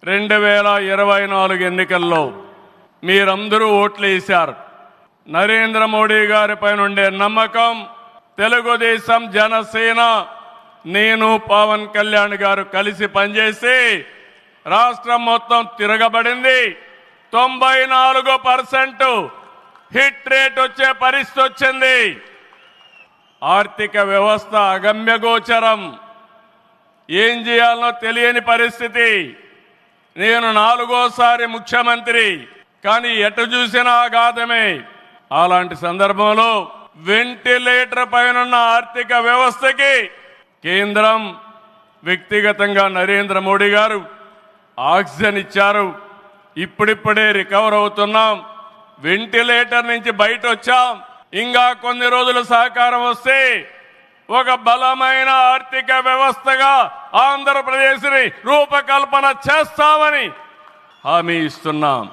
2024 ఎన్నికల్లో మీరందరూ ఓట్లు వేశారు. నరేంద్ర మోడీ గారిపై ఉండే నమ్మకం, తెలుగుదేశం, జనసేన, నేను, పవన్ కళ్యాణ్ గారు కలిసి పనిచేసి రాష్ట్రం మొత్తం తిరగబడింది. 94% హిట్ రేట్ వచ్చే పరిస్థితి వచ్చింది. ఆర్థిక వ్యవస్థ అగమ్యగోచరం, ఏం చేయాలనో తెలియని పరిస్థితి. నేను 4వ ముఖ్యమంత్రి, కానీ ఎటు చూసినా ఆఘాతమే. అలాంటి సందర్భంలో వెంటిలేటర్ పైన ఆర్థిక వ్యవస్థకి కేంద్రం, వ్యక్తిగతంగా నరేంద్ర మోడీ గారు ఆక్సిజన్ ఇచ్చారు. ఇప్పుడిప్పుడే రికవర్ అవుతున్నాం, వెంటిలేటర్ నుంచి బయట వచ్చాం. ఇంకా కొన్ని రోజులు సహకారం వస్తే ఒక బలమైన ఆర్థిక వ్యవస్థగా ఆంధ్రప్రదేశ్ని రూపకల్పన చేస్తామని హామీ ఇస్తున్నాం.